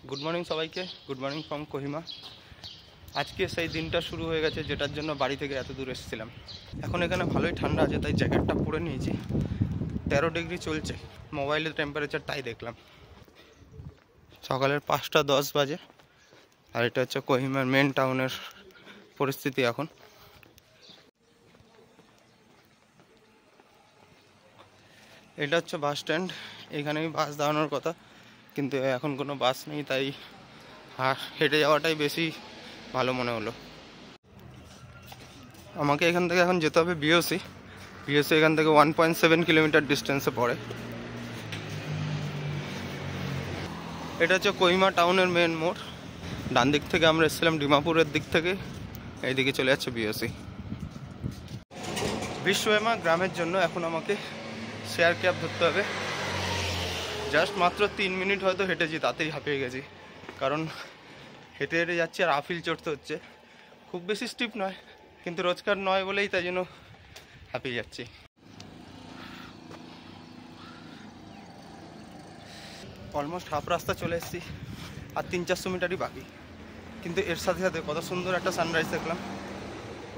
Good morning সবাইকে, good morning from Kohima. আজকে সেই দিনটা শুরু হয়ে গেছে যেটার জন্য বাড়ি থেকে এত দূর এসেছিলাম। এখন এখানে ভালোই ঠান্ডা আছে, তাই জ্যাকেটটা পরে নিয়েছি। 13 ডিগ্রি চলছে মোবাইলের টেম্পারেচার, তাই দেখলাম। সকালের 5:10 বাজে, আর এটা হচ্ছে কোহিমার মেন টাউনের পরিস্থিতি এখন। এটা হচ্ছে বাস স্ট্যান্ড, এখানেই বাস দাঁড়ানোর কথা, কিন্তু এখন কোনো বাস নেই, তাই হেঁটে যাওয়াটাই বেশি ভালো মনে হলো। আমাকে এখান থেকে এখন যেতে হবে বিওসি। এখান থেকে 1.7 কিলোমিটার ডিস্টেন্সে পড়ে। এটা হচ্ছে কোহিমা টাউনের মেন মোড়। ডান দিক থেকে আমরা এসেছিলাম ডিমাপুরের দিক থেকে, এইদিকে চলে যাচ্ছে বিওসি। বিশ্বমা গ্রামের জন্য এখন আমাকে শেয়ার ক্যাব ধরতে হবে। জাস্ট মাত্র 3 মিনিট হয়তো হেঁটেছি, তাতেই হাঁপিয়ে গেছি, কারণ হেঁটে হেঁটে যাচ্ছি আর আফিল চড়তে হচ্ছে। খুব বেশি স্টিপ নয়, কিন্তু রোজকার নয় বলেই তাই জন্য হাঁপিয়ে যাচ্ছি। অলমোস্ট হাফ রাস্তা চলে এসেছি, আর 300-400 মিটারই বাকি। কিন্তু এর সাথে সাথে কত সুন্দর একটা সানরাইজ দেখলাম।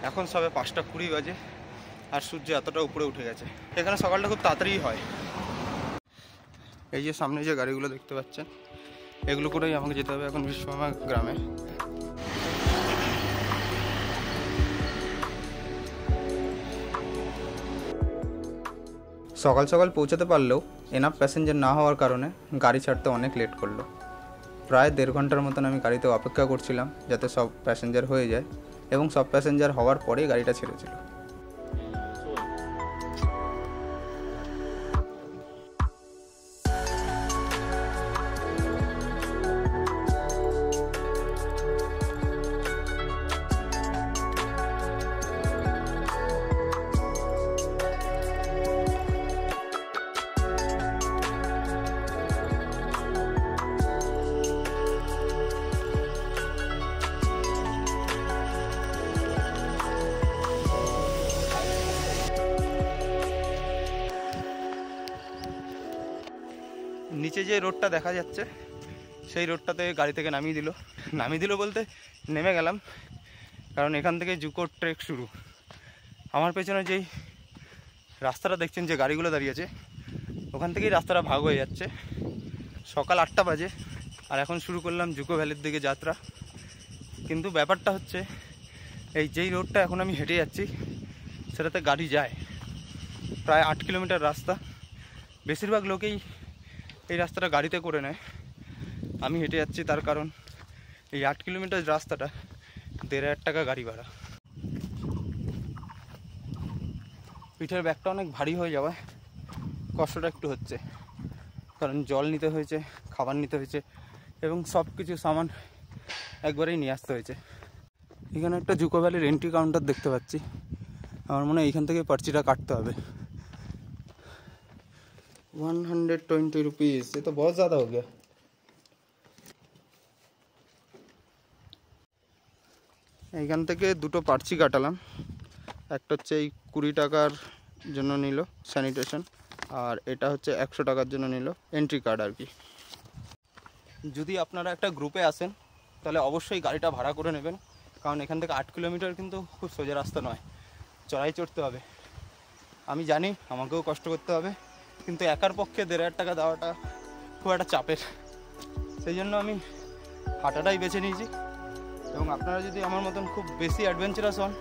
এখন সবে 5:20 বাজে, আর সূর্য এতটা উপরে উঠে গেছে। এখানে সকালটা খুব তাড়াতাড়ি হয়। এই যে সামনে যে গাড়িগুলো দেখতে পাচ্ছেন, এগুলো করেই আমাকে যেতে হবে এখন বিশ্বমা গ্রামে। সকাল সকাল পৌঁছাতে পারলেও এনাফ প্যাসেঞ্জার না হওয়ার কারণে গাড়ি ছাড়তে অনেক লেট করলো। প্রায় 1.5 ঘন্টার মতন আমি গাড়িতে অপেক্ষা করছিলাম যাতে সব প্যাসেঞ্জার হয়ে যায়, এবং সব প্যাসেঞ্জার হওয়ার পরেই গাড়িটা ছেড়েছিল। নিচে যে রোডটা দেখা যাচ্ছে, সেই রোডটাতে গাড়ি থেকে নামিয়ে দিল বলতে নেমে গেলাম, কারণ এখান থেকে জুকো ট্রেক শুরু। আমার পেছনে যেই রাস্তাটা দেখছেন, যে গাড়িগুলো দাঁড়িয়েছে, ওখান থেকেই রাস্তাটা ভাগ হয়ে যাচ্ছে। সকাল 8টা বাজে, আর এখন শুরু করলাম জুকো ভ্যালির দিকে যাত্রা। কিন্তু ব্যাপারটা হচ্ছে, এই যেই রোডটা এখন আমি হেঁটে যাচ্ছি, সেটাতে গাড়ি যায় প্রায় 8 কিলোমিটার রাস্তা। বেশিরভাগ লোকেই এই রাস্তাটা গাড়িতে করে নেয়, আমি হেঁটে যাচ্ছি তার কারণ এই 8 কিলোমিটার রাস্তাটা 1,500 টাকা গাড়ি ভাড়া। পিঠের ব্যাগটা অনেক ভারী হয়ে যাওয়ায় কষ্টটা একটু হচ্ছে, কারণ জল নিতে হয়েছে, খাবার নিতে হয়েছে, এবং সব কিছু সামান একবারেই নিয়ে আসতে হয়েছে। এখানে একটা জুকো ভ্যালির এন্ট্রি কাউন্টার দেখতে পাচ্ছি। আমার মনে হয় এইখান থেকে পার্চিটা কাটতে হবে। 120 रुपीज़, ये तो बहुत ज़्यादा हो गया। এইখান থেকে দুটো পার্চি কাটালাম। একটা হচ্ছে এই 20 টাকার জন্য নিল স্যানিটেশন, আর এটা হচ্ছে 100 টাকার জন্য নিল এন্ট্রি কার্ড আর কি। যদি আপনারা একটা গ্রুপে আসেন, তাহলে অবশ্যই গাড়িটা ভাড়া করে নেবেন, কারণ এখান থেকে 8 কিলোমিটার কিন্তু খুব সোজা রাস্তা নয়, চড়াই চড়তে হবে। আমি জানি আমাকেও কষ্ট করতে হবে, কিন্তু একার পক্ষে 1,500 টাকা দেওয়াটা খুব একটা চাপের। সেই জন্য আমি হাঁটাটাই বেছে নিয়েছি। এবং আপনারা যদি আমার মতন খুব বেশি অ্যাডভেঞ্চারাস হন,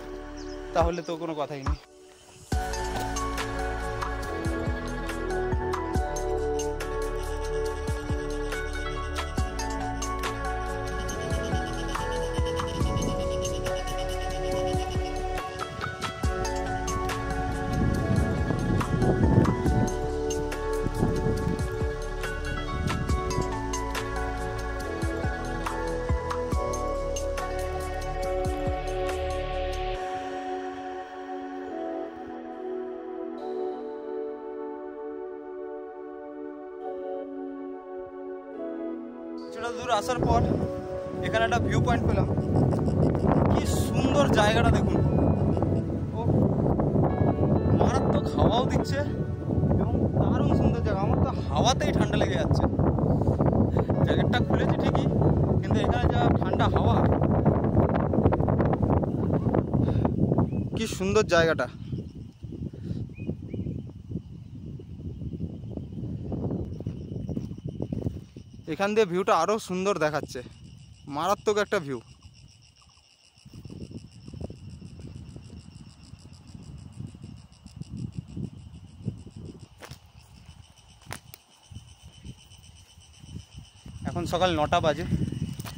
তাহলে তো কোনো কথাই নেই। কিছুটা দূর আসার পর এখানে একটা ভিউ পয়েন্ট পেলাম। কি সুন্দর জায়গাটা দেখুন, ও মারাত্মক হাওয়াও দিচ্ছে, এবং দারুণ সুন্দর জায়গা। আমার তো হাওয়াতেই ঠান্ডা লেগে যাচ্ছে। জ্যাকেটটা খুলেছি ঠিকই, কিন্তু এখানে যা ঠান্ডা হাওয়া, কি সুন্দর জায়গাটা। এখান দিয়ে ভিউটা আরও সুন্দর দেখাচ্ছে, মারাত্মক একটা ভিউ। এখন সকাল 9টা বাজে,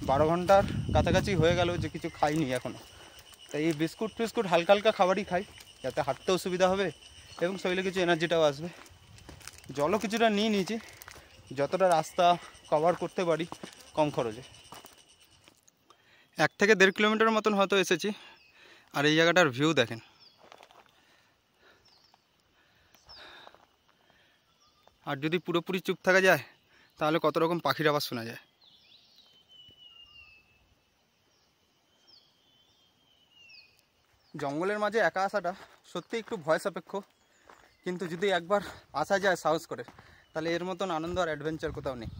12 ঘন্টার কাছাকাছি হয়ে গেল যে কিছু খাইনি এখনও। তাই এই বিস্কুট টিস্কুট হালকা হালকা খাবারই খাই, যাতে হাঁটতেও সুবিধা হবে এবং শরীরে কিছু এনার্জিটাও আসবে। জলও কিছুটা নিয়ে নিয়েছি, যতটা রাস্তা কভার করতে পারি কম খরচে। 1 থেকে 1.5 কিলোমিটার মতন হয়তো এসেছি। আর এই জায়গাটার ভিউ দেখেন, আর যদি পুরোপুরি চুপ থাকা যায় তাহলে কত রকম পাখির আওয়াজ শোনা যায়। জঙ্গলের মাঝে একা আসাটা সত্যি একটু ভয় সাপেক্ষ, কিন্তু যদি একবার আসা যায় সাহস করে, তাহলে এর মতন আনন্দ আর অ্যাডভেঞ্চার কোথাও নেই।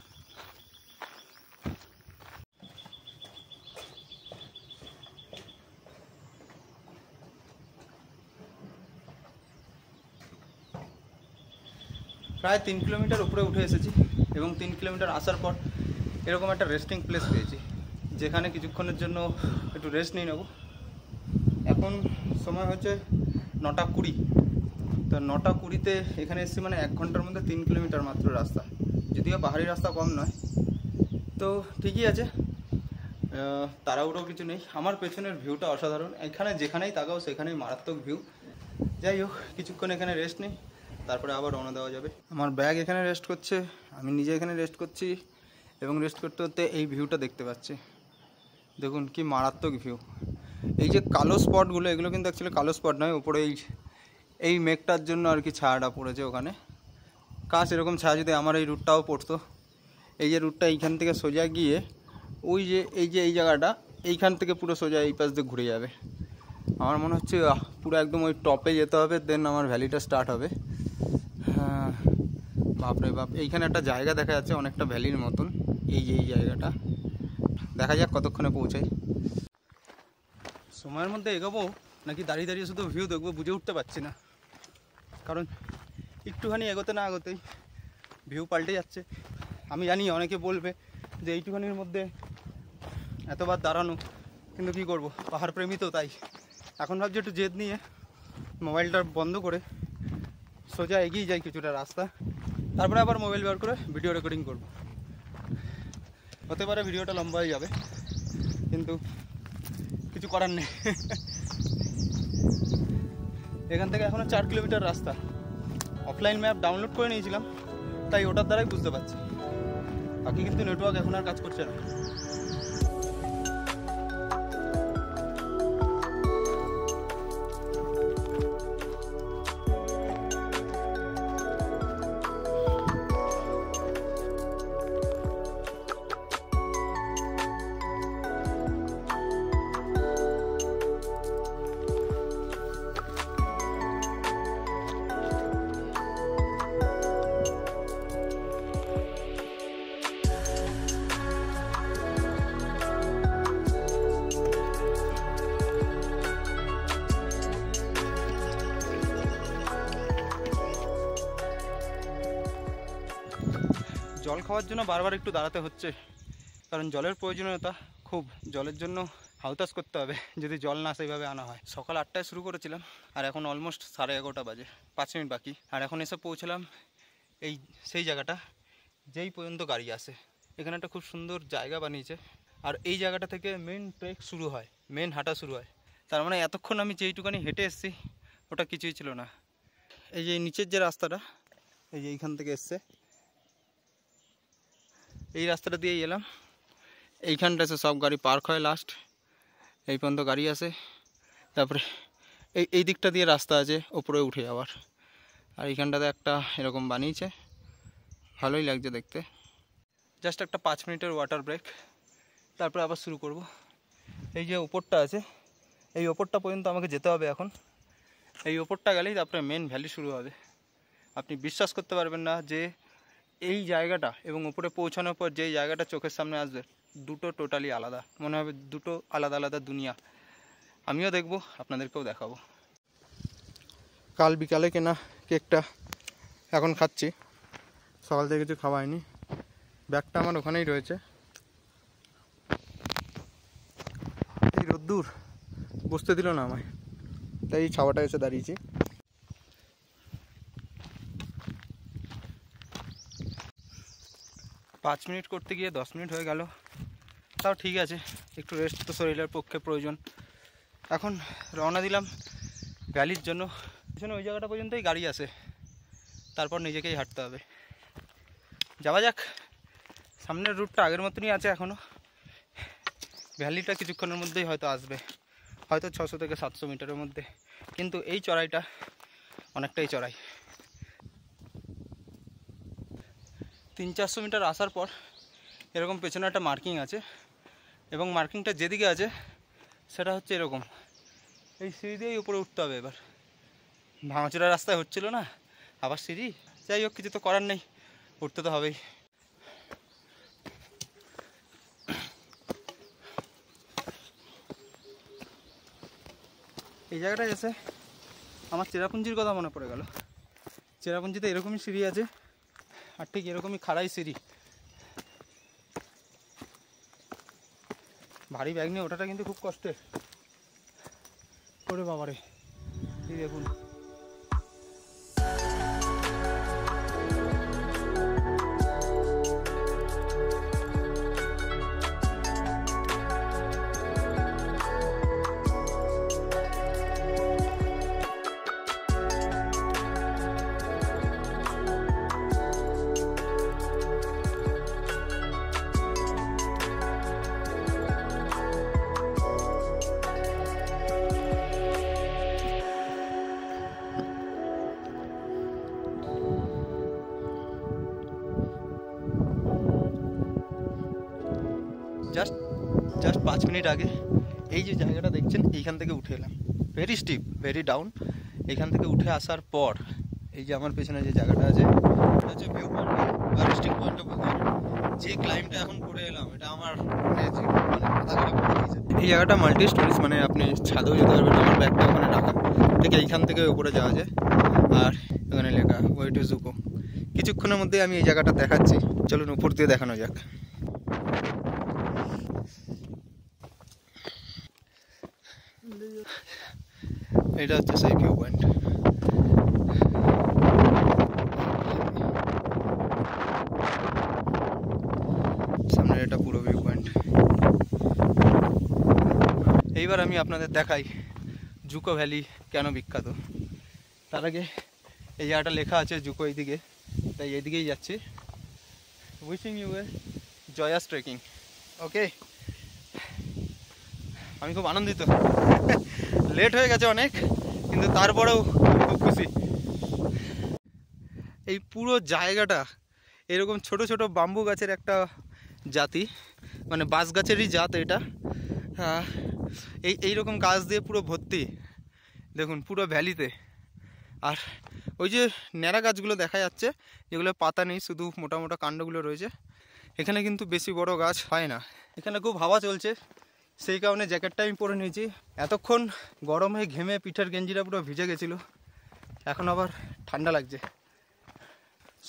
প্রায় 3 কিলোমিটার উপরে উঠে এসেছি এবং 3 কিলোমিটার আসার পর এরকম একটা রেস্টিং প্লেস পেয়েছি, যেখানে কিছুক্ষণের জন্য একটু রেস্ট নিয়ে নেব। এখন সময় হচ্ছে 9টা 20। তো 9টা 20-তে এখানে এসেছি, মানে 1 ঘন্টার মধ্যে 3 কিলোমিটার মাত্র রাস্তা, যদিও পাহাড়ি রাস্তা কম নয়। তো ঠিকই আছে, তাড়াহুড়ো কিছু নেই। আমার পেছনের ভিউটা অসাধারণ, এখানে যেখানেই তাকাও সেখানেই মারাত্মক ভিউ। যাই হোক, কিছুক্ষণ এখানে রেস্ট নেই, তারপরে আবার রওনা দেওয়া যাবে। আমার ব্যাগ এখানে রেস্ট করছে, আমি নিজে এখানে রেস্ট করছি, এবং রেস্ট করতে করতে এই ভিউটা দেখতে পাচ্ছি। দেখুন কি মারাত্মক ভিউ। এই যে কালো স্পটগুলো, এগুলো কিন্তু অ্যাকচুয়ালি কালো স্পট নয়, উপরে এই মেঘটার জন্য আর কি ছায়াটা পড়েছে ওখানে। কাশ এরকম ছায়া যদি আমার এই রুটটাও পড়তো, এই যে রুটটা এইখান থেকে সোজা গিয়ে ওই যে এই জায়গাটা, এইখান থেকে পুরো সোজা এই পাশ দিয়ে ঘুরে যাবে। আমার মনে হচ্ছে পুরো একদম ওই টপে যেতে হবে, দেন আমার ভ্যালিটা স্টার্ট হবে। হ্যাঁ, বাপরে বাপ, এইখানে একটা জায়গা দেখা যাচ্ছে অনেকটা ভ্যালির মতন। এই যে এই জায়গাটা, দেখা যাক কতক্ষণে পৌঁছাই। সময়ের মধ্যে এগোবো নাকি দাঁড়িয়ে দাঁড়িয়ে শুধু ভিউ দেখবো বুঝে উঠতে পারছি না, কারণ একটুখানি এগোতে না এগোতেই ভিউ পাল্টে যাচ্ছে। আমি জানি অনেকে বলবে যে এইটুখানির মধ্যে এতবার দাঁড়ানো, কিন্তু কী করবো, পাহাড় প্রেমী তো, তাই এখন ভাবছি একটু জেদ নিয়ে মোবাইলটা বন্ধ করে সোজা এগিয়ে যাই কিছুটা রাস্তা, তারপরে আবার মোবাইল বের করে ভিডিও রেকর্ডিং করব। হতে পারে ভিডিওটা লম্বা হয়ে যাবে, কিন্তু কিছু করার নেই। এখান থেকে এখনও 4 কিলোমিটার রাস্তা। অফলাইন ম্যাপ ডাউনলোড করে নিয়েছিলাম, তাই ওটার দ্বারাই বুঝতে পারছি। বাকি কিন্তু নেটওয়ার্ক এখন আর কাজ করছে না। জল খাওয়ার জন্য বারবার একটু দাঁড়াতে হচ্ছে, কারণ জলের প্রয়োজনীয়তা খুব। জলের জন্য হাউতাস করতে হবে যদি জল না সেইভাবে আনা হয়। সকাল 8টায় শুরু করেছিলাম, আর এখন অলমোস্ট 11:30 বাজে, 5 মিনিট বাকি। আর এখন এসে পৌঁছলাম সেই জায়গাটা যেই পর্যন্ত গাড়ি আসে। এখানে একটা খুব সুন্দর জায়গা বানিয়েছে, আর এই জায়গাটা থেকে মেন ট্রেক শুরু হয়, মেন হাঁটা শুরু হয়। তার মানে এতক্ষণ আমি যেইটুখানি হেঁটে এসেছি ওটা কিছুই ছিল না। এই যে নিচের যে রাস্তাটা, এই যে এইখান থেকে এসছে, এই রাস্তাটা দিয়েই এলাম। এইখানটা এসে সব গাড়ি পার্ক হয়, লাস্ট এই পর্যন্ত গাড়ি আসে। তারপরে এই দিকটা দিয়ে রাস্তা আছে ওপরে উঠে যাওয়ার, আর এইখানটাতে একটা এরকম বানিয়েছে, ভালোই লাগছে দেখতে। জাস্ট একটা 5 মিনিটের ওয়াটার ব্রেক, তারপরে আবার শুরু করব। এই যে ওপরটা আছে, এই ওপরটা পর্যন্ত আমাকে যেতে হবে এখন। এই ওপরটা গেলেই তারপরে মেন ভ্যালি শুরু হবে। আপনি বিশ্বাস করতে পারবেন না যে এই জায়গাটা এবং উপরে পৌঁছানোর পর যেই জায়গাটা চোখের সামনে আসবে, দুটো টোটালি আলাদা, মনে হবে দুটো আলাদা আলাদা দুনিয়া। আমিও দেখব, আপনাদেরকেও দেখাবো। কাল বিকালে কেনা কেকটা এখন খাচ্ছি, সকাল থেকে কিছু খাওয়া হয়নি। ব্যাগটা আমার ওখানেই রয়েছে। এই রোদ্দুর বসতে দিল না আমায়, তাই এই ছাওয়াটা এসে দাঁড়িয়েছি। পাঁচ মিনিট করতে গিয়ে 10 মিনিট হয়ে গেল, তাও ঠিক আছে, একটু রেস্ট তো শরীরের পক্ষে প্রয়োজন। এখন রওনা দিলাম ভ্যালির জন্য। পিছনে ওই জায়গাটা পর্যন্তই গাড়ি আসে, তারপর নিজেকেই হাঁটতে হবে। যাওয়া যাক। সামনের রুটটা আগের মতনই আছে এখনও। ভ্যালিটা কিছুক্ষণের মধ্যেই হয়তো আসবে, হয়তো 600 থেকে 700 মিটারের মধ্যে। কিন্তু এই চড়াইটা অনেকটাই চড়াই। 300-400 মিটার আসার পর এরকম পেছনে একটা মার্কিং আছে, এবং মার্কিংটা যেদিকে আছে সেটা হচ্ছে এরকম, এই সিঁড়ি দিয়েই উপরে উঠতে হবে। এবার ভাঙাচোরা রাস্তায় হচ্ছিল না, আবার সিঁড়ি। যাই হোক, কিছু তো করার নেই, উঠতে তো হবেই। এই জায়গাটায় এসে আমার চেরাপুঞ্জির কথা মনে পড়ে গেল। চেরাপুঞ্জিতে এরকমই সিঁড়ি আছে, আর ঠিক এরকমই খাড়াই সিঁড়ি। ভারী ব্যাগ নিয়ে ওঠাটা কিন্তু খুব কষ্টের। ওরে বাবারে, এই দেখুন। জাস্ট 5 মিনিট আগে এই যে জায়গাটা দেখছেন, এইখান থেকে উঠে এলাম। Very steep, very down. এইখান থেকে উঠে আসার পর এই যে আমার পেছনে যে জায়গাটা আছে, এটা হচ্ছে ভিউ পয়েন্ট বা রেস্টিং পয়েন্টও বলতে পারেন। যে ক্লাইমটা এখন করে এলাম, এটা আমার এই জায়গাটা মাল্টি স্টোরিজ, মানে আপনি ছাদেও যেতে পারবেন। আমার ব্যাগটা ওখানে রাখা, ঠিক এইখান থেকে উপরে যাওয়া যায়। আর এখানে লেখা ওয়ে টু জুকো। কিছুক্ষণের মধ্যে আমি এই জায়গাটা দেখাচ্ছি, চলুন উপর দিয়ে দেখানো যাক। এটা হচ্ছে সেই ভিউ পয়েন্ট। সামনে এটা পুরো ভিউ পয়েন্ট। এইবার আমি আপনাদের দেখাই জুকো ভ্যালি কেন বিখ্যাত। তার আগে এই জায়গাটা লেখা আছে জুকো এইদিকে, তাই এইদিকেই যাচ্ছি। Wishing you a joyous trekking. Okay, আমি খুব আনন্দিত। লেট হয়ে গেছে অনেক, কিন্তু তারপরেও খুব খুশি। এই পুরো জায়গাটা এরকম ছোট ছোট বাম্বু গাছের একটা জাতি, মানে বাঁশ গাছেরই জাত এটা। এইরকম গাছ দিয়ে পুরো ভর্তি, দেখুন পুরো ভ্যালিতে। আর ওই যে ন্যাড়া গাছগুলো দেখা যাচ্ছে, যেগুলো পাতা নেই, শুধু মোটা মোটা কাণ্ডগুলো রয়েছে। এখানে কিন্তু বেশি বড় গাছ হয় না। এখানে খুব হাওয়া চলছে, সেই কারণে জ্যাকেটটা আমি পরে নিয়েছি। এতক্ষণ গরমে ঘেমে পিঠের গেঞ্জিটা পুরো ভিজে গেছিলো, এখন আবার ঠান্ডা লাগছে।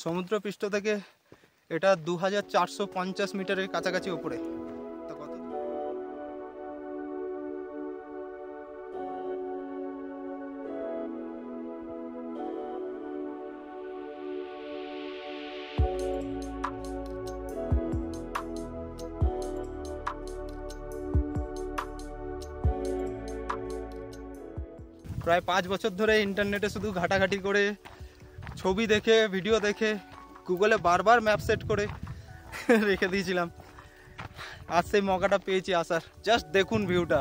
সমুদ্রপৃষ্ঠ থেকে এটা 2450 মিটারের কাছাকাছি উপরে। প্রায় 5 বছর ধরে ইন্টারনেটে শুধু ঘাটাঘাটি করে, ছবি দেখে, ভিডিও দেখে, গুগলে বারবার ম্যাপ সেট করে রেখে দিয়েছিলাম। আজ সেই মৌকাটা পেয়েছি আসার। জাস্ট দেখুন ভিউটা।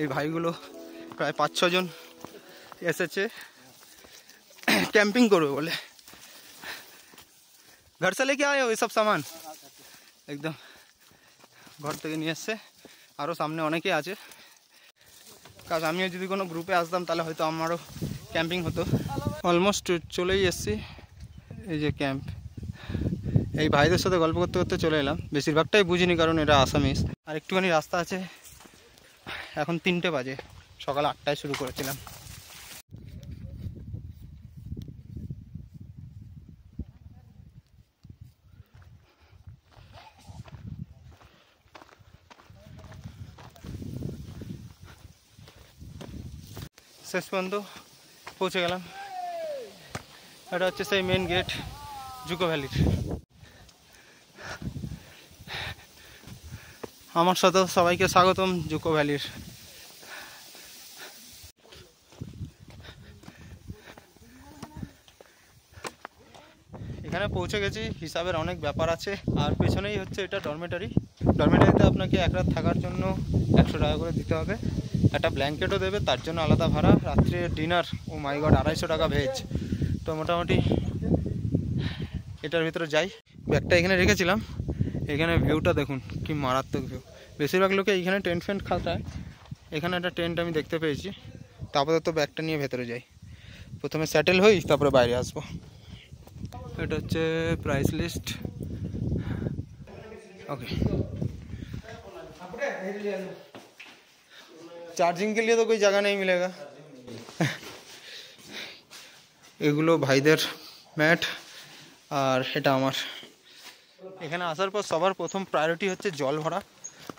এই ভাইগুলো প্রায় 5-6 জন এসেছে ক্যাম্পিং করবে বলে। ঘর से लेके आए हो ये सब सामान? একদম ঘর থেকে নিয়ে এসছে। আরও সামনে অনেকে আছে। কাজ আমিও যদি কোনো গ্রুপে আসতাম তাহলে হয়তো আমারও ক্যাম্পিং হতো। অলমোস্ট চলেই এসছি এই যে ক্যাম্প। এই ভাইদের সাথে গল্প করতে করতে চলে এলাম। বেশিরভাগটাই বুঝিনি কারণ এরা আসামিস। আর একটুখানি রাস্তা আছে। এখন 3টে বাজে, সকাল 8টায় শুরু করেছিলাম। শেষ পর্যন্ত পৌঁছে গেলাম। এটা হচ্ছে সেই মেন গেট জুকো ভ্যালির। আমার সাথে সবাইকে স্বাগতম জুকো ভ্যালির। এখানে পৌঁছে গেছি, হিসাবের অনেক ব্যাপার আছে। আর পেছনেই হচ্ছে এটা ডরমেটারি। ডরমেটারিতে আপনাকে এক রাত থাকার জন্য 100 টাকা করে দিতে হবে। একটা ব্ল্যাঙ্কেটও দেবে, তার জন্য আলাদা ভাড়া। রাত্রে ডিনার ও মাই গড 250 টাকা ভেজ। তো মোটামুটি এটার ভিতরে যাই। ব্যাগটা এখানে রেখেছিলাম। এখানে ভিউটা দেখুন কি মারাত্মক ভিউ। বেশিরভাগ লোকে এইখানে টেন্ট ফেন্ট খাটায়। এখানে একটা টেন্ট আমি দেখতে পেয়েছি। তারপরে তো ব্যাগটা নিয়ে ভেতরে যাই। প্রথমে সেটেল হই, তারপরে বাইরে আসবো। এটা হচ্ছে प्राइस लिस्ट। ओके, चार्जिंग के लिए तो कोई जगह नहीं मिलेगा। এগুলো ভাইদের ম্যাট আর এটা আমার। এখানে আসার পর সবার প্রথম প্রায়োরিটি হচ্ছে জল ভরা।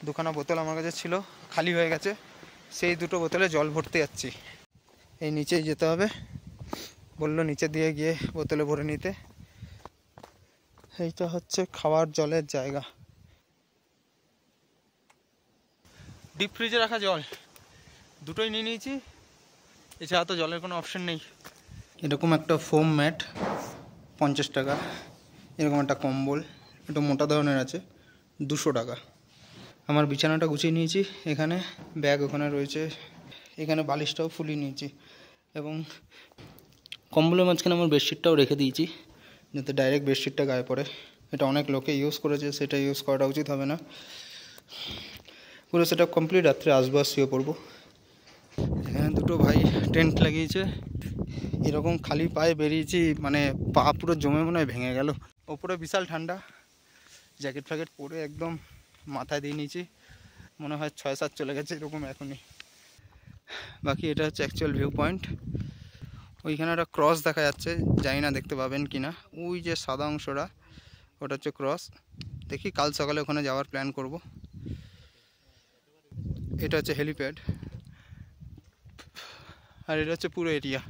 2খানা বোতল আমার কাছে ছিল, খালি হয়ে গেছে। সেই 2টো বোতলে জল ভরতে যাচ্ছি। এই নিচেই যেতে হবে, বললো নিচে দিয়ে গিয়ে বোতলে ভরে নিতে। এইটা হচ্ছে খাওয়ার জলের জায়গা। ডিপ ফ্রিজে রাখা জল 2টোই নিয়ে নিয়েছি। এছাড়া তো জলের কোনো অপশন নেই। এরকম একটা ফোম ম্যাট 50 টাকা। এরকম একটা কম্বল, একটু মোটা ধরনের আছে, 200 টাকা। আমার বিছানাটা গুছিয়ে নিয়েছি। এখানে ব্যাগ ওখানে রয়েছে। এখানে বালিশটাও ফুলিয়ে নিয়েছি এবং কম্বলের মাঝখানে আমার বেডশিটটাও রেখে দিয়েছি যাতে ডাইরেক্ট বেডশিটটা গায়ে পড়ে। এটা অনেক লোকে ইউজ করেছে, সেটা ইউজ করাটা উচিত হবে না। পুরো সেটা কমপ্লিট। রাত্রে আসবো, শুয়ে পড়বো। এখানে 2টো ভাই টেন্ট লাগিয়েছে। এরকম খালি পায়ে বেরিয়েছি, মানে পা পুরো জমে মনে হয় ভেঙে গেল। ওপরে বিশাল ঠান্ডা, জ্যাকেট ফ্যাকেট পরে একদম মাথায় দিয়ে নিয়েছি। মনে হয় 6-7 চলে গেছে এরকম এখনই। বাকি এটা হচ্ছে অ্যাকচুয়াল ভিউ পয়েন্ট। ওইখানে একটা ক্রস দেখা যাচ্ছে, জানি না দেখতে পাবেন কি না। ওই যে সাদা অংশটা, ওটা হচ্ছে ক্রস। দেখি কাল সকালে ওখানে যাওয়ার প্ল্যান করব। এটা হচ্ছে হেলিপ্যাড, আর এটা হচ্ছে পুরো এরিয়া।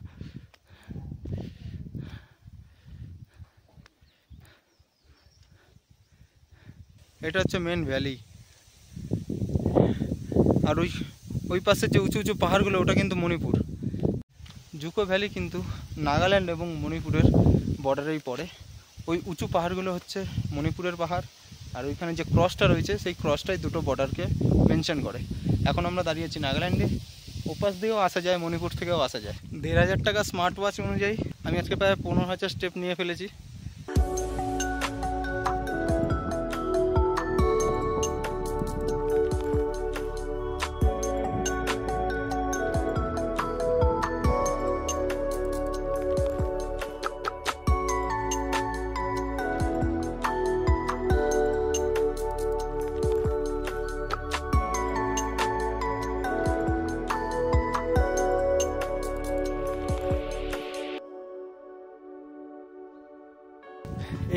এটা হচ্ছে মেন ভ্যালি। আর ওই পাশে যে উঁচু উঁচু পাহাড়গুলো, ওটা কিন্তু মণিপুর। জুকো ভ্যালি কিন্তু নাগাল্যান্ড এবং মণিপুরের বর্ডারেই পড়ে। ওই উঁচু পাহাড়গুলো হচ্ছে মণিপুরের পাহাড়। আর ওইখানে যে ক্রসটা রয়েছে, সেই ক্রসটাই 2টো বর্ডারকে মেনশন করে। এখন আমরা দাঁড়িয়েছি নাগাল্যান্ডে। ওপাশ দিয়েও আসা যায়, মণিপুর থেকেও আসা যায়। 1500 টাকা স্মার্ট ওয়াচ অনুযায়ী আমি আজকে প্রায় 15,000 স্টেপ নিয়ে ফেলেছি।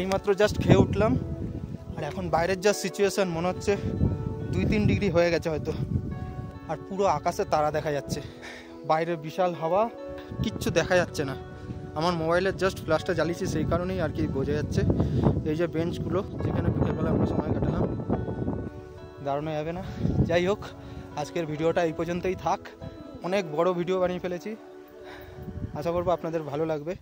এইমাত্র জাস্ট খেয়ে উঠলাম। আর এখন বাইরের যা সিচুয়েশন, মনে হচ্ছে 2-3 ডিগ্রি হয়ে গেছে হয়তো। আর পুরো আকাশে তারা দেখা যাচ্ছে। বাইরে বিশাল হাওয়া, কিচ্ছু দেখা যাচ্ছে না। আমার মোবাইলের জাস্ট ফ্ল্যাশটা জ্বালিয়েছি, সেই কারণেই আর কি বোঝা যাচ্ছে। এই যে বেঞ্চগুলো, যেখানে বিকেলবেলা আমরা সময় কাটালাম, দাঁড়ানো যাবে না। যাই হোক, আজকের ভিডিওটা এই পর্যন্তই থাক। অনেক বড় ভিডিও বানিয়ে ফেলেছি, আশা করবো আপনাদের ভালো লাগবে।